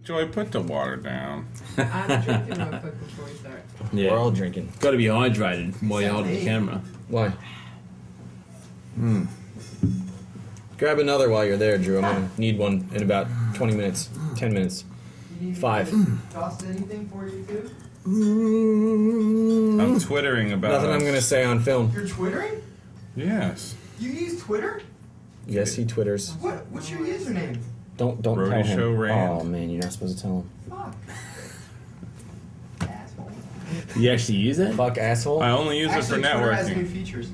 Joy, put the water down. I'm drinking real quick before we start. Yeah. We're all drinking. Got to be hydrated while you're holding the camera. Why? Grab another while you're there, Drew. I'm gonna need one in about 20 minutes, 10 minutes. You need 5. toss anything for you too? I'm twittering about Nothing I'm us. gonna say on film. You're twittering? Yes. You use Twitter? Yes, he twitters. What's your username? Don't Brody tell him. Show Rand. Oh man, you're not supposed to tell him. Fuck. Asshole. You actually use it? Fuck asshole. I only use Actually, it for Twitter has new networking. features.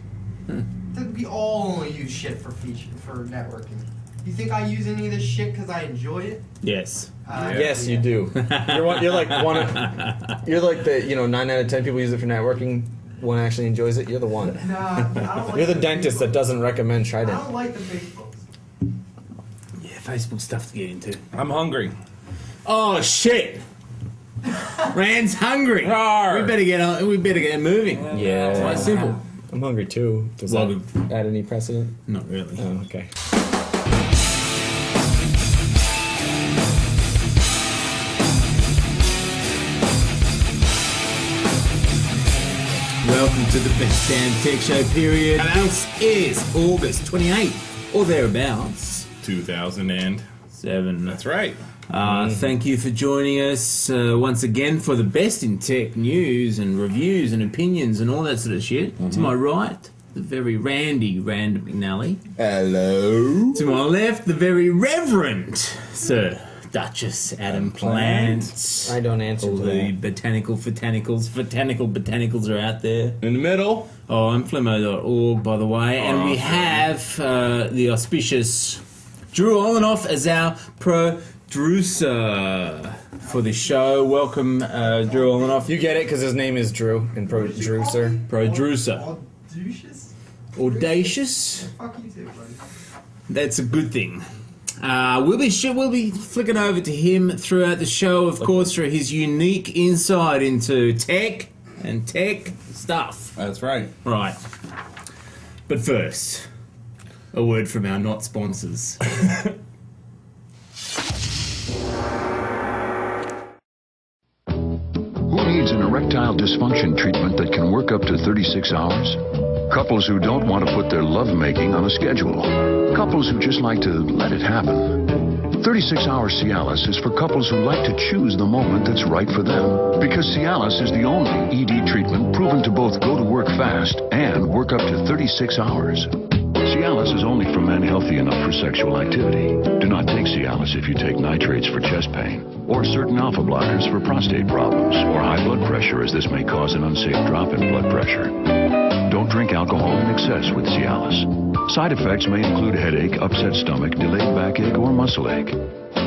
We all only use shit for networking. You think I use any of this shit because I enjoy it? Yes. Yes, you do. You're like You're like the 9 out of 10 people use it for networking. One actually enjoys it. You're the one. Nah, I don't like You're the dentist that Facebook. doesn't recommend I Trident. don't like the Facebooks. Yeah, Facebook stuff to get into. I'm hungry. Oh shit! Rand's hungry. Rawr. We better get on. We better get moving. Yeah. It's quite simple. I'm hungry too. Does Well, that add any precedent? Not really. Oh, okay. Welcome to the Best Damn Tech Show period. This is August 28th or thereabouts. 2007. That's right. Thank you for joining us once again for the best in tech news and reviews and opinions and all that sort of shit. To my right, the very randy Rand McNally. Hello. To my left, the very Reverend Sir Duchess Adam Plant. I don't answer All to the that. botanical botanicals are out there. In the middle. Oh, I'm Flemmo.org, by the way. And we have the auspicious Drew Olenoff as our producer for the show. Welcome, Drew Olenoff. You get it because his name is Drew and Drew, sir. Producer. Audacious? Audacious? Fuck you too, buddy. That's a good thing. We'll be flicking over to him throughout the show, of course, for his unique insight into tech and tech stuff. That's right. Right. But first, a word from our not sponsors. Who needs an erectile dysfunction treatment that can work up to 36 hours? Couples who don't want to put their lovemaking on a schedule. Couples who just like to let it happen. 36-hour Cialis is for couples who like to choose the moment that's right for them. Because Cialis is the only ED treatment proven to both go to work fast and work up to 36 hours. Cialis is only for men healthy enough for sexual activity. Do not take Cialis if you take nitrates for chest pain, or certain alpha blockers for prostate problems, or high blood pressure, as this may cause an unsafe drop in blood pressure. Don't drink alcohol in excess with Cialis. Side effects may include headache, upset stomach, delayed backache, or muscle ache.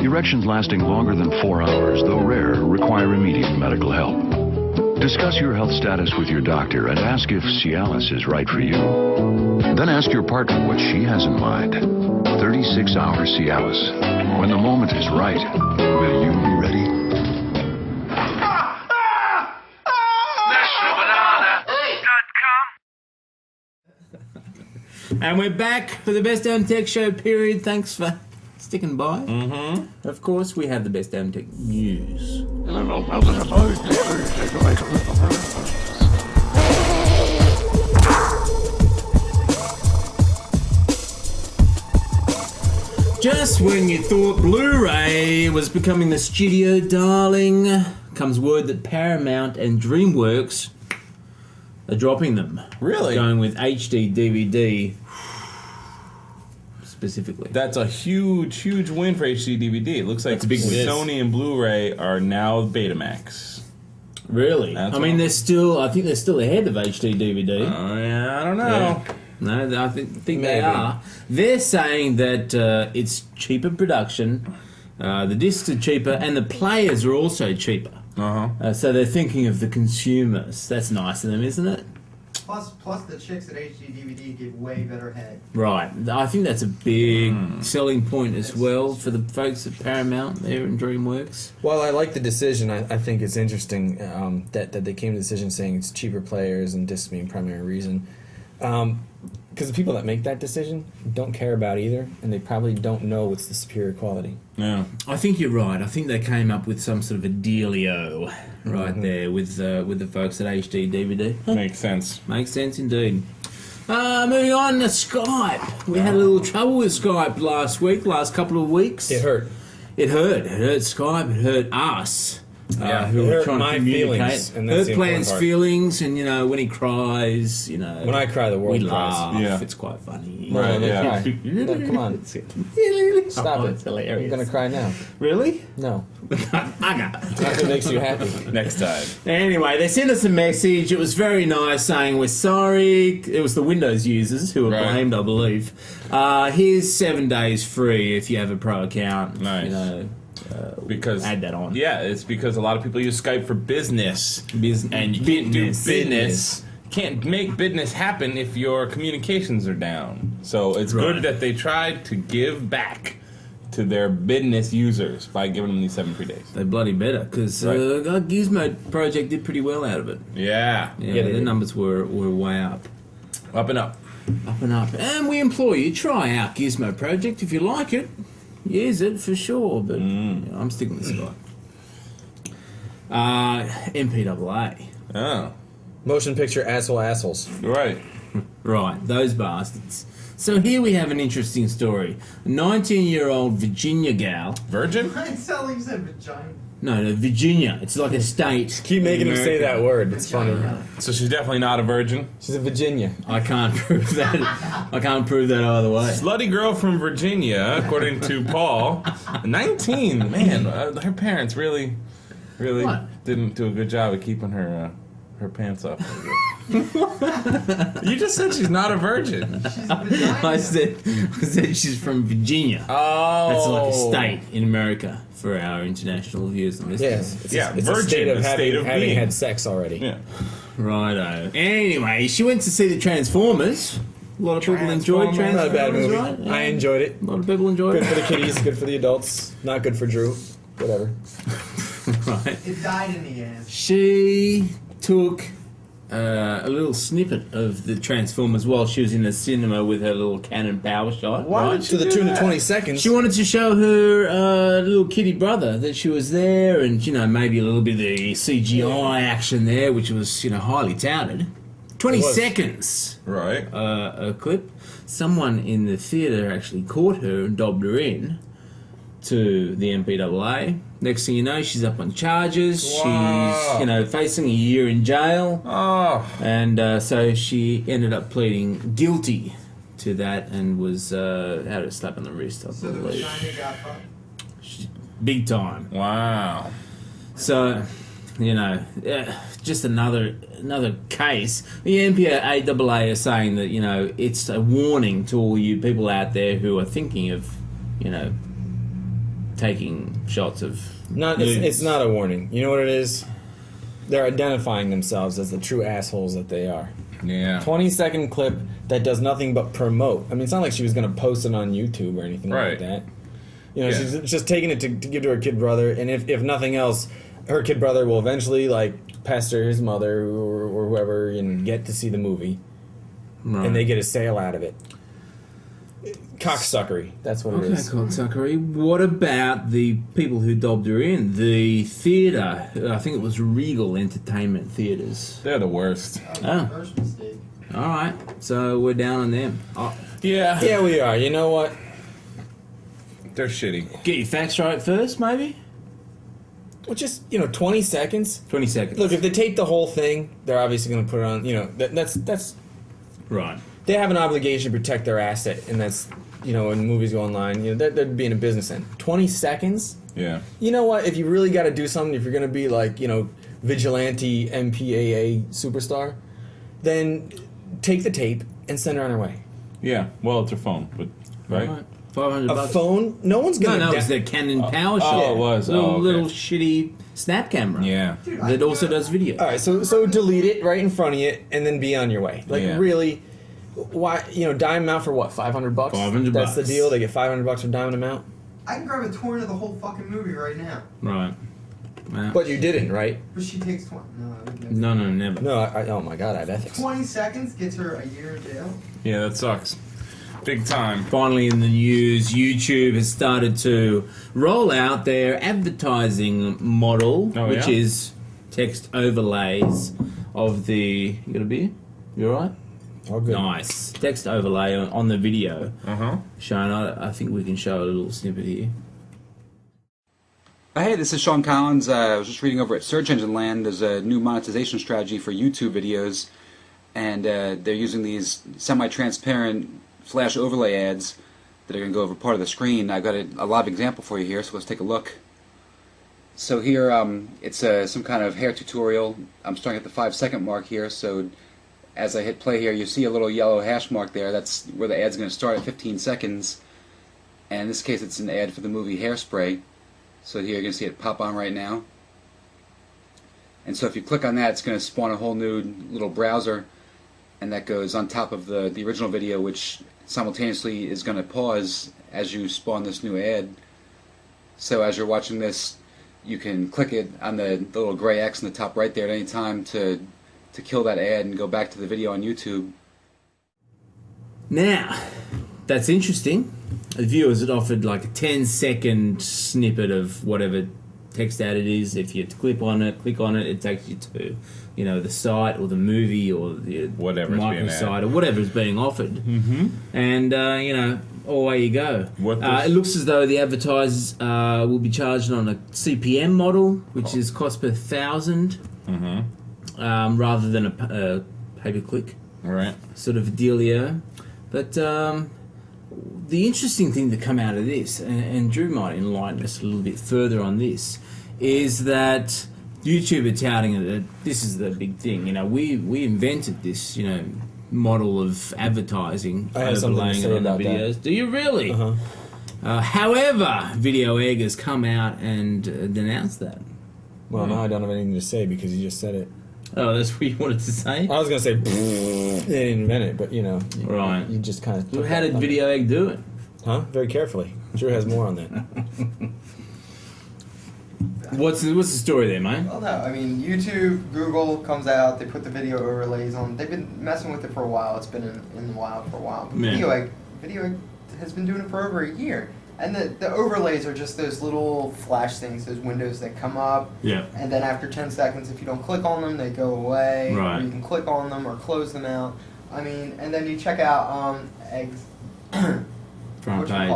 Erections lasting longer than 4 hours, though rare, require immediate medical help. Discuss your health status with your doctor and ask if Cialis is right for you. Then ask your partner what she has in mind. 36-hour Cialis. When the moment is right, will you be ready? And we're back for the Best Damn Tech Show period. Thanks for sticking by. Mm-hmm. Of course, we have the Best Damn Tech news. Just when you thought Blu-ray was becoming the studio darling, comes word that Paramount and DreamWorks are dropping them. Really? Going with HD DVD specifically. That's a huge win for HD DVD. It looks like That's a big win. Sony and Blu-ray are now Betamax. Really? That's I mean, all. I think they're still ahead of HD DVD. Yeah, I don't know. Yeah. No, I think they Maybe. are. They're saying that it's cheaper production, the discs are cheaper, and the players are also cheaper. So they're thinking of the consumers. That's nice of them, isn't it? Plus the chicks at HD DVD give way better head. Right. I think that's a big selling point as well for the folks at Paramount there in DreamWorks. Well, I like the decision. I think it's interesting that they came to the decision saying it's cheaper players and discs being primary reason. because the people that make that decision don't care about either, and they probably don't know what's the superior quality. Yeah. I think you're right. I think they came up with some sort of a dealio right there with the folks at HD DVD. Makes sense. Makes sense indeed. Moving on to Skype. We had a little trouble with Skype last couple of weeks. It hurt. It hurt. It hurt Skype. It hurt us. Who it were hurt trying my to communicate. feelings, and that's Hurt the important Plan's part. feelings, and when he cries, When I cry, the we world cries. laugh. Yeah. It's quite funny. Right, No, yeah. cry. No, come on. Stop it. It's hilarious. I'm gonna cry now. Really? No. Bugger. If it makes you happy. Next time. Anyway, they sent us a message. It was very nice, saying we're sorry. It was the Windows users who were Right. blamed, I believe. Here's 7 days free if you have a pro account. Nice. Because add that on. Yeah, it's because a lot of people use Skype for business, Business. and you can't do Business. business. Can't make business happen if your communications are down. So it's Right. good that they tried to give back to their business users by giving them these 7 free days. They bloody better, because Right. Gizmo Project did pretty well out of it. Yeah, Yeah, Yeah, they the did. numbers were way up. up and up. Up and up. And we implore you, try out Gizmo Project if you like it. Use it for sure, but I'm sticking with Skype. MPAA. Oh, Motion picture assholes. you're right. Right, those bastards. So here we have an interesting story. A 19-year-old Virginia gal. Virgin? I tell you said vagina. No, Virginia. It's like a state. Keep making in him say America. that word. It's funny. Vagina. So she's definitely not a virgin. She's a Virginia. I can't prove that. I can't prove that either way. Slutty girl from Virginia, according to Paul. 19. Man, her parents really What? didn't do a good job of keeping her pants up. You just said she's not a virgin. She's a vagina. I said she's from Virginia. Oh. That's like a state in America for our international viewers and listeners. Yes. It's Yeah, a, it's virgin, a state of a state of having being. had sex already. Yeah. Righto. Anyway, she went to see the Transformers. A lot of people enjoyed Transformers. Not a bad Transformers, movie. right? Yeah. I enjoyed it. A lot of people enjoyed Good it. for the kiddies, good for the adults. Not good for Drew. Whatever. Right. It died in the ass. She took a little snippet of the Transformers while she was in the cinema with her little Canon power shot. Why right? would To the tune of 20 seconds. She wanted to show her little kitty brother that she was there, and maybe a little bit of the CGI action there, which was highly touted. 20 It was. seconds Right. a clip. Someone in the theatre actually caught her and dobbed her in to the MPAA. Next thing you know, she's up on charges. Wow. She's facing a year in jail. Oh. And so she ended up pleading guilty to that and was had a slap on the wrist, I So the believe. vagina got fucked. Big time. Wow. So, just another case. The MPAA are saying that, it's a warning to all you people out there who are thinking of, taking shots of It's not a warning. You know what it is? They're identifying themselves as the true assholes that they are. Yeah. 20-second clip that does nothing but promote. I mean, it's not like she was going to post it on YouTube or anything Right. like that. Yeah. She's just taking it to give to her kid brother, and if nothing else, her kid brother will eventually pester his mother or whoever and get to see the movie, Right. and they get a sale out of it. Cocksuckery. That's what it Okay, is. cocksuckery. What about the people who dobbed her in? The theatre, I think it was Regal Entertainment Theatres. They're the worst. That was the first mistake. Alright, so we're down on them. Oh, Yeah. Yeah, we are. You know what? They're shitty. get your facts right first, maybe? Well, just 20 seconds. 20 seconds. Look, if they tape the whole thing, they're obviously going to put it on. That's Right. they have an obligation to protect their asset, and that's when movies go online, they'd be in a business end. 20 seconds. Yeah. You know what? If you really got to do something, if you're going to be vigilante MPAA superstar, then take the tape and send her on her way. Yeah. Well, it's her phone, but right. Alright. $500 A bucks. phone? No one's going to. No, it's their Canon Power Shot. Oh, it was. Little, Oh, okay. little shitty snap camera. Yeah. Dude, That also does video. All right, so delete it right in front of you, and then be on your way. Yeah. Really, why? Dime them out for what? $500. $500. That's the deal. They get $500 for diming them out. I can grab a torrent of the whole fucking movie right now. Right. Wow. But you didn't, right? But she takes 20. No, I would never. No, never. No, oh my god, I have ethics. 20 seconds gets her a year in jail. Yeah, that sucks. Big time. Finally, in the news, YouTube has started to roll out their advertising model, Oh, which yeah? is text overlays of the. You got a beer? You alright? All good. Nice. Text overlay on the video. Shane, I think we can show a little snippet here. Hey, this is Sean Collins. I was just reading over at Search Engine Land. There's a new monetization strategy for YouTube videos, and they're using these semi-transparent flash overlay ads that are going to go over part of the screen. I've got a live example for you here, so let's take a look. So here, it's some kind of hair tutorial. I'm starting at the 5-second mark here, so as I hit play here, you see a little yellow hash mark there. That's where the ad's going to start at 15 seconds. And in this case, it's an ad for the movie Hairspray. So here you're going to see it pop on right now. And so if you click on that, it's going to spawn a whole new little browser, and that goes on top of the original video, which simultaneously is going to pause as you spawn this new ad. So as you're watching this, you can click it on the little gray X in the top right there at any time to kill that ad and go back to the video on YouTube. Now, that's interesting. The viewers had offered like a 10-second snippet of whatever text ad it is. If you click on it, it takes you to, the site or the movie or the Whatever's being microsite or whatever is being offered. Mm-hmm. And, away you go. It looks as though the advertisers will be charged on a CPM model, which is cost per 1,000, rather than a pay-per-click Right. sort of dealio. But the interesting thing to come out of this, and Drew might enlighten us a little bit further on this, is that YouTube are touting that this is the big thing. We invented this, model of advertising I have something to overlaying say it on the about that. videos. Do you really? However, Video Egg has come out and denounced that. Well, now I don't have anything to say because you just said it. Oh, that's what you wanted to say? I was gonna say they didn't invent it, but Right. You just kind of. Well, how did Video Egg do it? Huh? Very carefully. Drew has more on that. What's the story there, mate? Well, no, I mean, YouTube, Google comes out, they put the video overlays on. They've been messing with it for a while. It's been in the wild for a while. But Yeah. Video Egg has been doing it for over a year. And the overlays are just those little flash things, those windows that come up. Yeah. And then after 10 seconds, if you don't click on them, they go away. Right. Or you can click on them or close them out. I mean, and then you check out Eggs. Front page.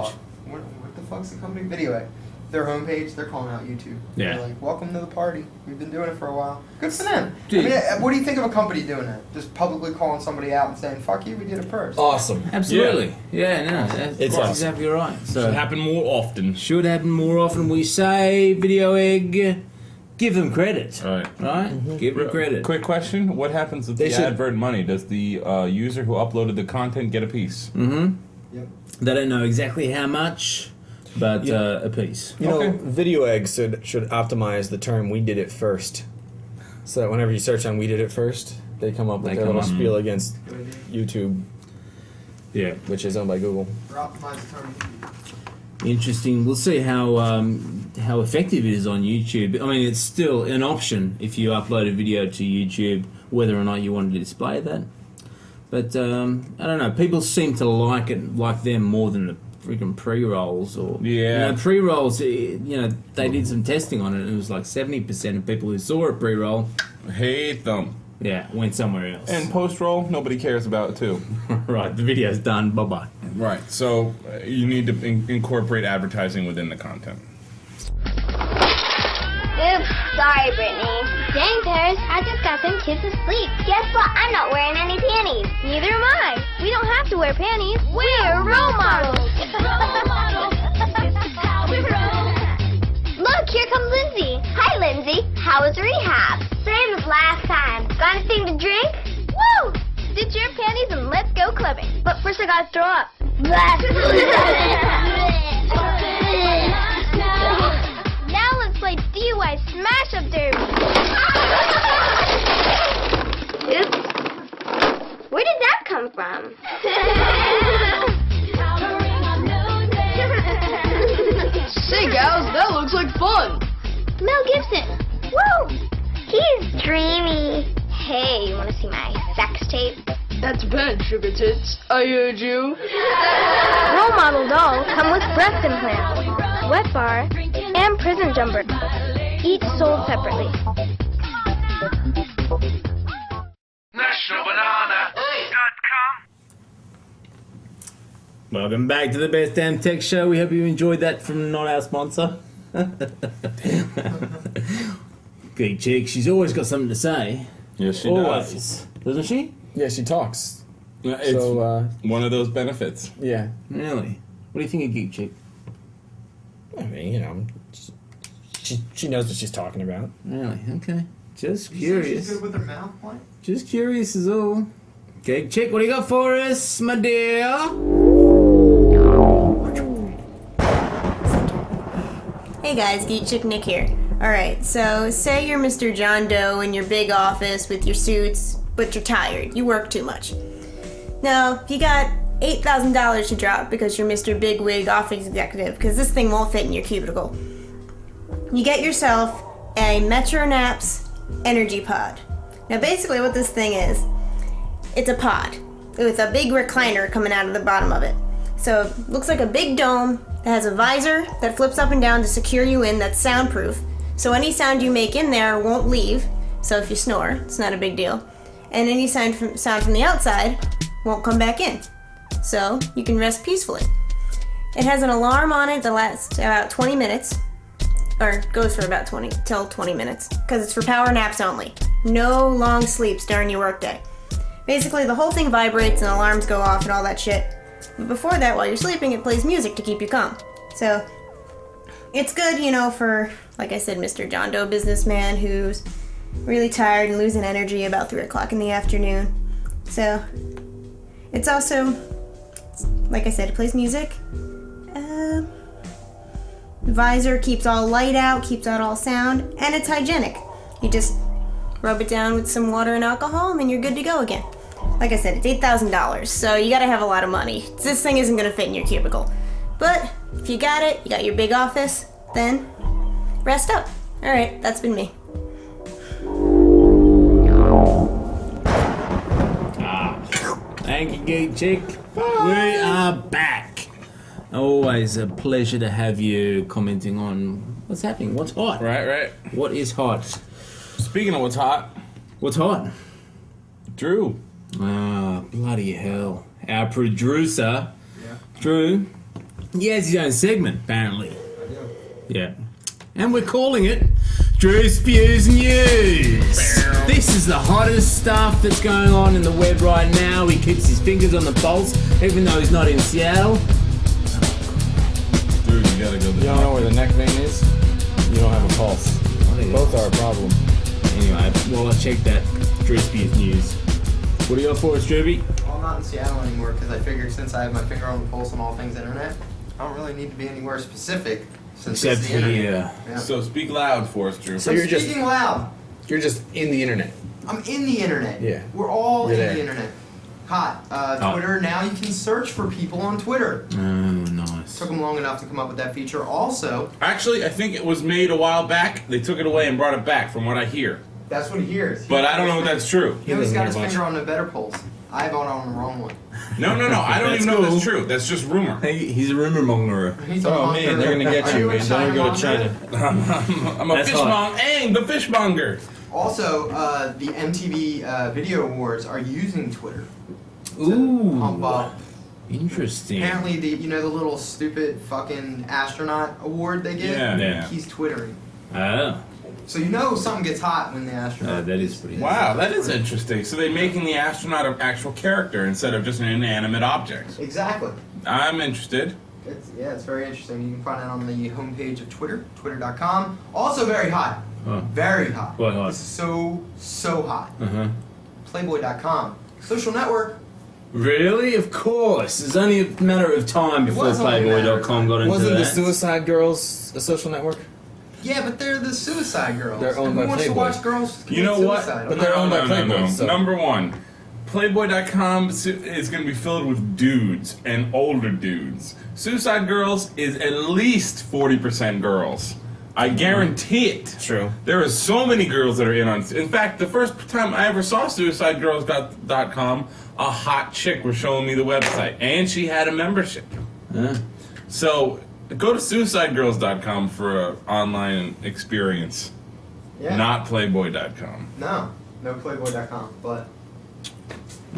What the fuck's the company? Video Egg. Their homepage, they're calling out YouTube. Yeah. They're like, welcome to the party. We've been doing it for a while. Good for them. Dude. I mean, what do you think of a company doing that? Just publicly calling somebody out and saying, fuck you, we did it first. Awesome. Absolutely. Yeah, no, that's It's awesome. exactly right. So Should happen more often. should happen more often. We say, Video Egg, give them credit. Right. Right? Give them credit. Quick question: what happens with They the should- advert money? Does the user who uploaded the content get a piece? Mm-hmm. Yep. They don't know exactly how much, but a piece. You Okay. know, Video Egg should optimize the term "we did it first," so that whenever you search on "we did it first," they come up with They their come little up. spiel against Good idea. YouTube, Yeah. which is owned by Google. For optimized term. Interesting. We'll see how effective it is on YouTube. I mean, it's still an option if you upload a video to YouTube, whether or not you want to display that. But I don't know. People seem to like them more than the freaking pre-rolls. Or Yeah. pre-rolls. They did some testing on it, and it was like 70% of people who saw a pre-roll, Hate them. went somewhere else. And post roll, nobody cares about it too. right, the video's done. Bye bye. Right. So you need to incorporate advertising within the content. Oops, sorry, Brittany. Dang, Paris, I just got them kids asleep. Guess what? I'm not wearing any panties. Neither am I. We don't have to wear panties. We're role models. Role models. This is how we roll. Look, here comes Lindsay. Hi, Lindsay. How was rehab? Same as last time. Got anything to drink? Woo! Ditch your panties and let's go clubbing. But first I gotta throw up. Now let's play DUI Smash Up Derby. Oops. Where did that come from? Powering our noses. Say, gals, that looks like fun. Mel Gibson. see my sex tape? That's bad, sugar tits. I heard you. Role model dolls come with breast implants, wet bar, and prison jumper, each sold separately. Welcome back to the Best Damn Tech Show. We hope you enjoyed that from not our sponsor. Geek Chick, she's always got something to say. Yes, she Always. does. Doesn't she? Yeah, she talks. Yeah, it's So, one of those benefits. Yeah. Really? What do you think of Geek Chick? I mean, you know, she knows what she's talking about. Really? Okay. Just She's curious. good with her mouth, what? Just curious is all. Geek Chick, what do you got for us, my dear? Hey guys, Geek Chick Nick here. Alright, so say you're Mr. John Doe in your big office with your suits, but you're tired. You work too much. Now, you got $8,000 to drop because you're Mr. Big Wig Office Executive, because this thing won't fit in your cubicle. You get yourself a Metronaps Energy Pod. Now, basically what this thing is, it's a pod with a big recliner coming out of the bottom of it. So it looks like a big dome that has a visor that flips up and down to secure you in, that's soundproof. So any sound you make in there won't leave. So if you snore, it's not a big deal. And any sound from the outside won't come back in. So you can rest peacefully. It has an alarm on it that lasts about 20 minutes. Or goes for about 20 minutes. Because it's for power naps only. No long sleeps during your workday. Basically, the whole thing vibrates and alarms go off and all that shit. But before that, while you're sleeping, it plays music to keep you calm. So, it's good, you know, for, like I said, Mr. John Doe businessman who's really tired and losing energy about 3 o'clock in the afternoon. So, it's also, like I said, it plays music. Visor keeps all light out, keeps out all sound, and it's hygienic. You just rub it down with some water and alcohol, and then you're good to go again. Like I said, it's $8,000, so you gotta have a lot of money. This thing isn't gonna fit in your cubicle. But if you got it, you got your big office, then rest up. Alright, that's been me. Thank you, Geek Chick. We are back. Always a pleasure to have you commenting on what's happening, what's hot. Right. What is hot? Speaking of what's hot, What's hot? Drew. Ah, bloody hell. Our producer, Drew, he has his own segment, apparently. Yeah. And we're calling it Drew Spews News. This is the hottest stuff that's going on in the web right now. He keeps his fingers on the pulse, even though he's not in Seattle. Drew, you gotta go You don't know where the neck vein is? You don't have a pulse. Both are a problem. Anyway, well, I checked that. Drew Spews News. What do you got for us, Drewby? Well, I'm not in Seattle anymore because I figured since I have my finger on the pulse on all things internet, I don't really need to be anywhere specific since Except it's the internet. here. Yeah. So speak loud for us, Drew. So I'm you're just speaking loud. in the internet. I'm in the internet. Yeah. We're all You're in there. the internet. Hot. Twitter, now you can search for people on Twitter. Oh, nice. Took them long enough to come up with that feature. Also, Actually, I think it was made a while back. They took it away and brought it back, from what I hear. that's what he hears. But I don't know if that's true. He always doesn't got hear his much. finger on the better pulse. I have it on the wrong one. No. I don't That's even know cool. if that's true. That's just rumor. He's a rumor monger. He's a Oh monster. man, they're gonna get Are you, a man. Don't go to monster? China. I'm a That's fishmonger. Hey, the fishmonger. Also, the MTV Video Awards are using Twitter to Ooh. pump up. Interesting. Apparently, the little stupid fucking astronaut award they give, Yeah. he's twittering. Oh, So you know something gets hot when the astronaut. that is pretty. Wow, that is interesting. So they're making the astronaut an actual character instead of just an inanimate object. Exactly. I'm interested. It's very interesting. You can find it on the homepage of Twitter, twitter.com. Also very hot. Oh. Very hot. Quite hot. This is so hot. Uh-huh. Playboy.com. Social network. Really? Of course. It's only a matter of time before was only a matter of Playboy.com got into Wasn't that. the Suicide Girls a social network? Yeah, but they're the suicide girls. They're owned Who by wants to Playboy. watch girls You know commit what? suicide? But they're owned by Playboy, so- Number one, Playboy.com is going to be filled with dudes and older dudes. Suicide Girls is at least 40% girls. I guarantee it. True. There are so many girls that are in on. In fact, the first time I ever saw SuicideGirls.com, a hot chick was showing me the website, and she had a membership. So go to SuicideGirls.com for an online experience, Yeah. not Playboy.com. No Playboy.com, but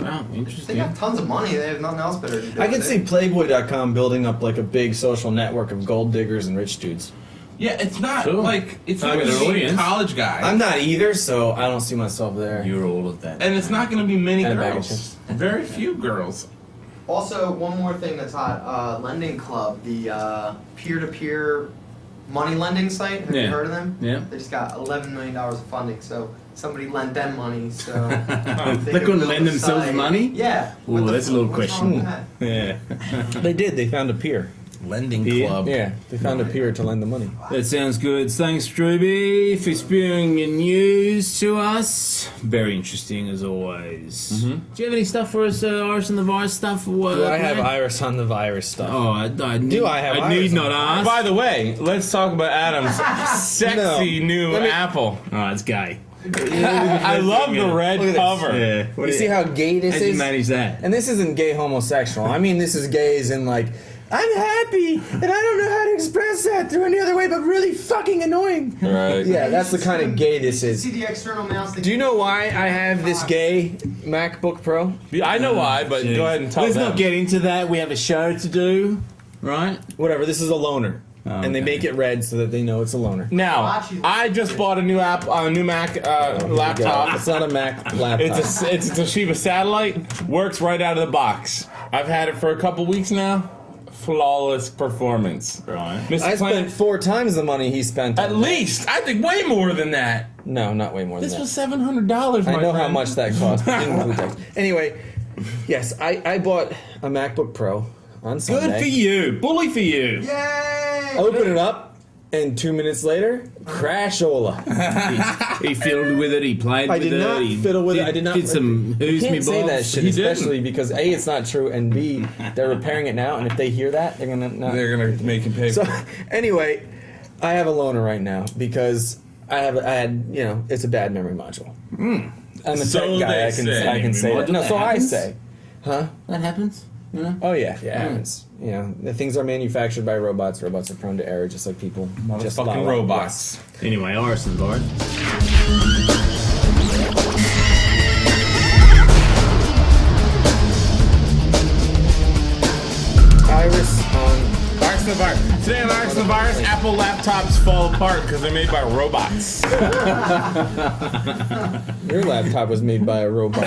Wow, they interesting. got tons of money. They have nothing else better to do. I can with see it. Playboy.com building up like a big social network of gold diggers and rich dudes. Yeah, it's not Sure. like it's Not not going an to be audience. college guys. I'm not either, so I don't see myself there. You're all of that. And it's not going to be many And a bag of girls. chips. Very few girls. Also, one more thing that's hot: Lending Club, the peer-to-peer money lending site. Have Yeah. you heard of them? Yeah. They just got $11 million of funding, so somebody lent them money. So They could couldn't build lend a themselves site. money? Yeah. Ooh, What the that's a little what's wrong question. with that? Yeah. They did. They found a peer. Lending Yeah. club. Yeah, they found a peer to lend the money. That sounds good. Thanks, Drewby, for spewing your news to us. Very interesting as always. Do you have any stuff for us, Iris and the Virus stuff? Do I have Iris on the virus stuff? Oh, I Do I have I Iris need on not the ask. By the way, let's talk about Adam's sexy new Let me- Apple. Oh, it's gay. I love the red Look at this. cover. Yeah. You see how gay this How'd you is? manage that? And this isn't gay homosexual. I mean, this is gay as in like, I'm happy, and I don't know how to express that through any other way, but really fucking annoying. Right. Yeah, that's the kind of gay this is. See the external mouse. Do you know why I have this gay MacBook Pro? I know why, but go ahead and tell Let's them. not get into that. We have a show to do, right? Whatever, this is a loaner. Oh, And they okay. make it red so that they know it's a loaner. Now, I just bought a new Mac laptop. It's not a Mac laptop. It's a Toshiba satellite. Works right out of the box. I've had it for a couple weeks now. Flawless performance. Right. Mr. I Planet, spent 4 times the money he spent. at on that. least I think way more than that. No, not way more than This that. was $700. I know how friend. much that cost. But didn't include tax. Anyway, yes, I bought a MacBook Pro on Sunday. Good for you. Bully for you. Yay! Open it up, and 2 minutes later, crashola. He fiddled with it. He played I with did it. not he fiddle with it. I did not. Did some You who's me can't say that balls. shit, He especially didn't. because A, it's not true, and B, they're repairing it now, and if they hear that, they're gonna not. They're gonna make him pay. So anyway, I have a loaner right now because I had it's a bad memory module. I'm a So tech guy. they I can say. I can say that. Module No, that so I happens? say, huh? That happens. You know? Oh yeah, it happens. You know, the things are manufactured by robots. Robots are prone to error, just like people. Just Fucking la- la- robots. Anyway, Iris and Bart. Iris on. Virus the virus. Today on Virus the virus, Apple laptops fall apart because they're made by robots. Your laptop was made by a robot.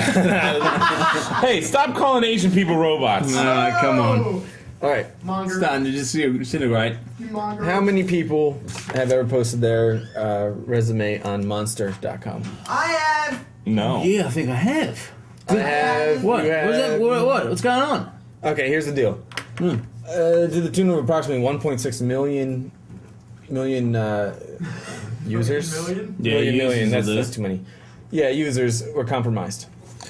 Hey, stop calling Asian people robots. Come on. All right. Monger. Starting to disintegrate. You monger. How many people have ever posted their resume on Monster.com? I have. No. Yeah, I think I have. I have. What? you What's that? have- What? What's going on? Okay, here's the deal. To the tune of approximately 1.6 million users. Million? Yeah, million. users That's, of that's this. too many. Yeah, users were compromised.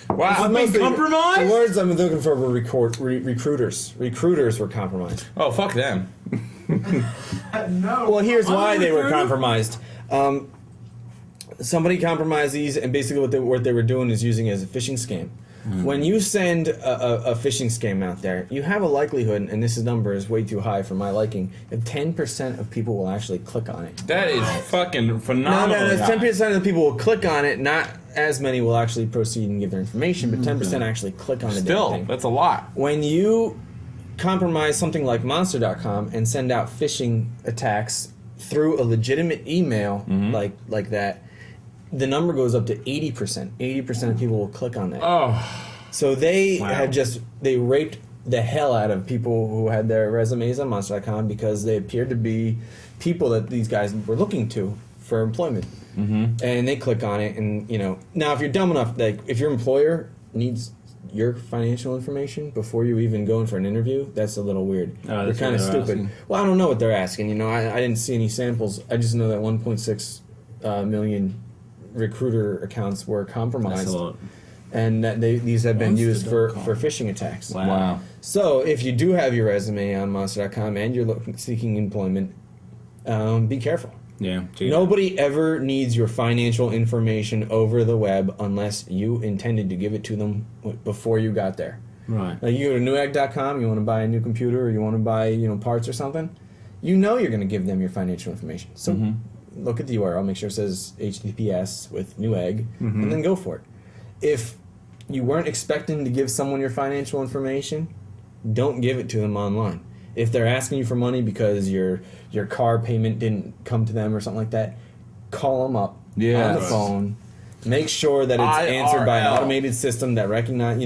Wow. Been Mostly- compromised? The words I'm looking for were recruiters. Recruiters were compromised. Oh, fuck them. No. Well, here's I'm a why they were recruiter? compromised. Somebody compromised these, and basically what they were doing is using it as a phishing scam. When you send a phishing scam out there, you have a likelihood, and this number is way too high for my liking, that 10% of people will actually click on it. That is fucking phenomenal. No, 10% of the people will click on it, not as many will actually proceed and give their information, but 10% actually click on the damn Still, thing. that's a lot. When you compromise something like Monster.com and send out phishing attacks through a legitimate email like that, the number goes up to 80%. 80% of people will click on that. Oh, So they they raped the hell out of people who had their resumes on Monster.com because they appeared to be people that these guys were looking to for employment. And they click on it, and now if you're dumb enough, like if your employer needs your financial information before you even go in for an interview, that's a little weird. Oh, they're that's kind of what they're stupid. asking. Well, I don't know what they're asking. I didn't see any samples. I just know that 1.6 million recruiter accounts were compromised. That's a lot. And that these have been used for Monster.com. phishing attacks. Wow. So if you do have your resume on Monster.com and you're seeking employment, be careful. Yeah. Nobody ever needs your financial information over the web unless you intended to give it to them before you got there. Right. Like you go to newegg.com, you want to buy a new computer or you want to buy, parts or something, you're going to give them your financial information. So look at the URL, make sure it says HTTPS with Newegg, and then go for it. If you weren't expecting to give someone your financial information, don't give it to them online. If they're asking you for money because your car payment didn't come to them or something like that, call them up on the phone. Make sure that it's answered by an automated system that recognize.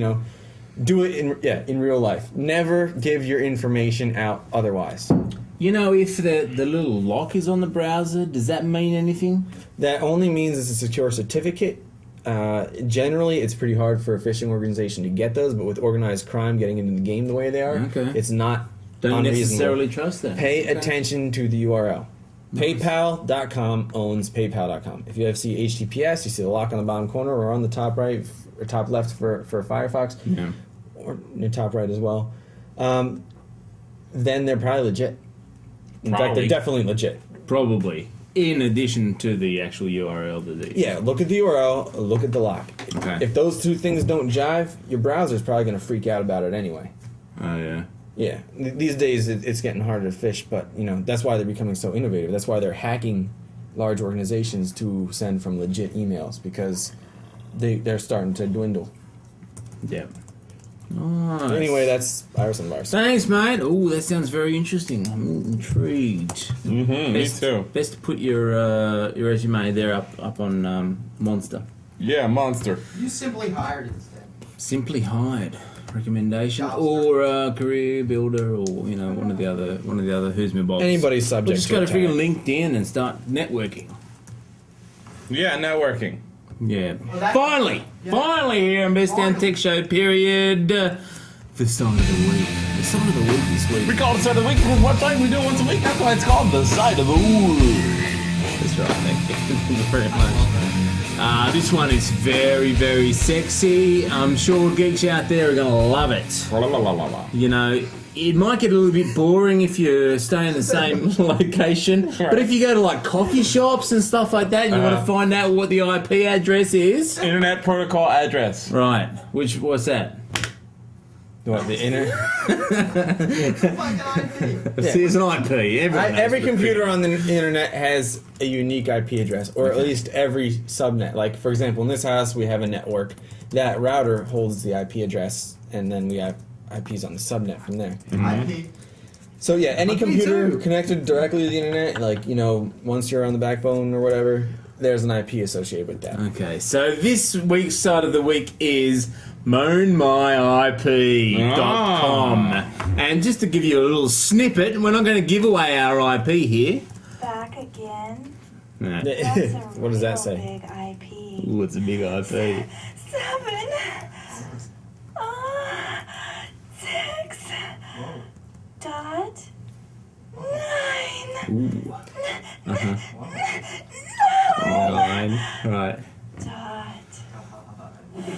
Do it in real life. Never give your information out otherwise. If the little lock is on the browser, does that mean anything? That only means it's a secure certificate. Generally, it's pretty hard for a phishing organization to get those, but with organized crime getting into the game the way they are, it's not Don't unreasonable. necessarily trust that. Pay attention to the URL. PayPal.com owns PayPal.com. If you see HTTPS, you see the lock on the bottom corner or on the top right or top left for Firefox, or the top right as well, then they're probably legit. In fact, they're definitely legit. Probably. In addition to the actual URL that they... Yeah, look at the URL, look at the lock. Okay. If those two things don't jive, your browser's probably going to freak out about it anyway. Oh, yeah. Yeah. These days, it's getting harder to fish, but, that's why they're becoming so innovative. That's why they're hacking large organizations to send from legit emails, because they're starting to dwindle. Yeah. Nice. Anyway, that's Iris and Lars. Thanks, mate. Oh, that sounds very interesting. I'm intrigued. Me too. Best to put your resume there up on Monster. Yeah, Monster. You simply hired instead. Simply Hired recommendation or Career Builder or one of the other Who's My Boss. Anybody's subject. We just to got to attack. freaking LinkedIn and start networking. Yeah, networking. Yeah. Finally here on Best Damn Tech Show, period. The song of the week. The song of the week this week. We call it Side of the Week because what time we do it once a week. That's why it's called the Side of the Week. That's right, thank you. Thank you very much. This one is very, very sexy. I'm sure geeks out there are going to love it. La, la, la, la, la. It might get a little bit boring if you stay in the same location, but if you go to like coffee shops and stuff like that and you want to find out what the IP address is... Internet protocol address. Right. What's that? What, the internet? See, it's an IP. Every computer on the internet has a unique IP address, or at least every subnet. Like, for example, in this house, we have a network. That router holds the IP address, and then we have IPs on the subnet from there. IP. So yeah, any computer connected directly to the internet, like, once you're on the backbone or whatever, there's an IP associated with that. Okay, so this week's Side of the Week is moanmyip.com. And just to give you a little snippet, we're not going to give away our IP here. Back again. No. What does that say? Big IP. Ooh, it's a big IP. 7, 6, dot 9. Ooh. Nine. Right. Dot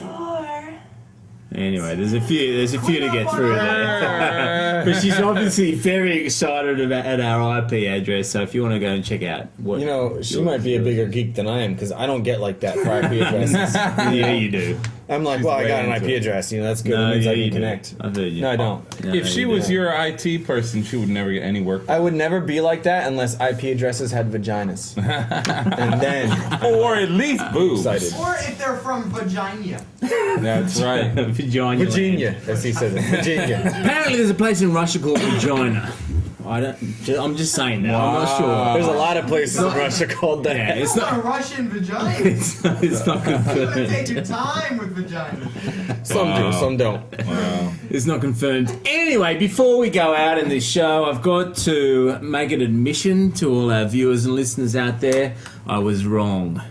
4. Anyway, there's a few to get through there. But she's obviously very excited about our IP address, so if you want to go and check out what... she might be a bigger geek than I am, because I don't get like that for IP addresses. Yeah, you do. I'm like, I got an IP address, that's good, No, it means yeah, I you can do. connect. I heard you. No, I don't. No, If she you was do. your IT person, she would never get any work. I would never be like that unless IP addresses had vaginas. And then... Or at least boobs. Excited. Or if they're from Vagina. That's right. Virginia. as he says it. Virginia. Apparently there's a place in Russia called Regina. I'm just saying that. I'm not sure. There's a lot of places in Russia called that. Yeah, it's It's not a not. Russian vagina. It's not You gotta confirmed. take your time with vagina. Some do, some don't. It's not confirmed. Anyway, before we go out in this show, I've got to make an admission to all our viewers and listeners out there. I was wrong.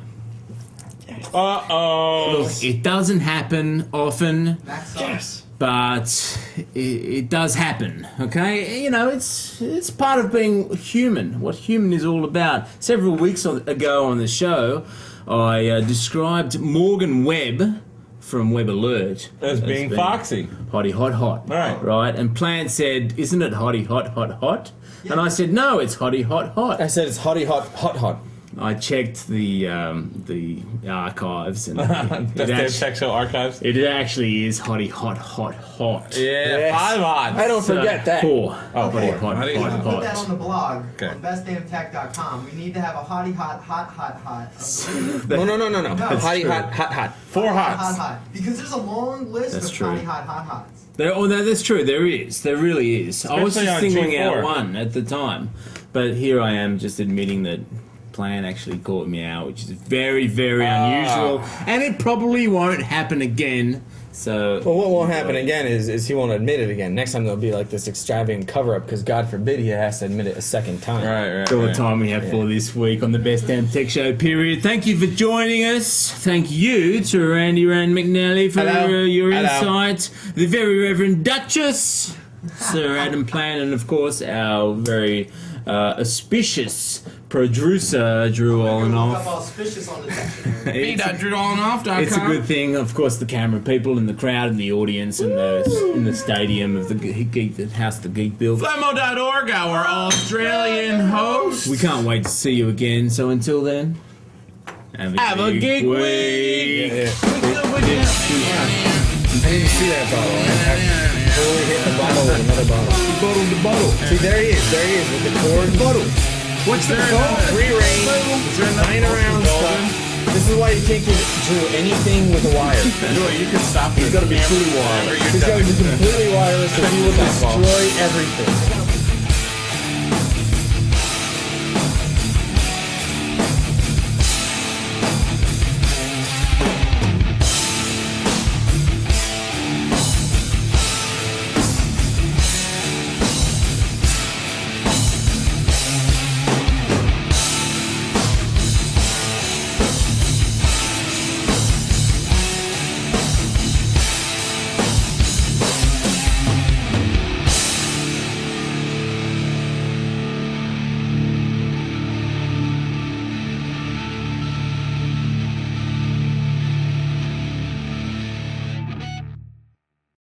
Uh-oh. Look, it doesn't happen often. Yes. But it does happen, okay? It's part of being human, what human is all about. Several weeks ago on the show, I described Morgan Webb from Web Alert As being foxy. Hotty hot hot. Right. Right. And Plant said, "Isn't it hotty hot hot hot?" And I said, "No, it's hotty hot hot." I said it's hotty hot hot hot. I checked the archives and That's Tech Show archives. it actually is hotty hot hot hot. Yeah, Yes. 5 hot. I don't forget that. Four. Oh, hotty four. hot Hotty hot hot. Put that on hot. the blog Okay. on bestdamntech.com. We need to have a hottie hot of the week. No. Hotty true. hot. 4 Hot hots. hot. Because there's a long list That's of true. hottie hot hots. No, that's true. There is. There really is. I was Especially just on singling out G4. one at the time, but here I am just admitting that Plan actually caught me out, which is very, very unusual, and it probably won't happen again. So, Well, what won't happen again is he won't admit it again. Next time there'll be like this extravagant cover up because God forbid he has to admit it a second time. Right. that's all the time we have for this week on the Best Damn Tech Show. Period. Thank you for joining us. Thank you to Randy Rand McNally for Hello. your Hello. insights. The very Reverend Duchess, Sir Adam Plan, and of course our very auspicious producer Drew Look up Olenoff. auspicious on the dictionary. Me.DrewOlenoff.com. It's a good thing, of course, the camera people and the crowd and the audience and in the stadium of the Geek, the house the Geek built. Flemo.org, our Australian host. We can't wait to see you again. So until then, have a geek week. I didn't see that bottle. I totally hit the bottle with another bottle. The bottle. See, there he is with the cord. Bottle. What's the Free reign, flying around stuff. This is why you can't give Drew anything with a wire. Drew, you can stop. He's got to be fully wireless. He's got to be completely wireless, so he will destroy everything.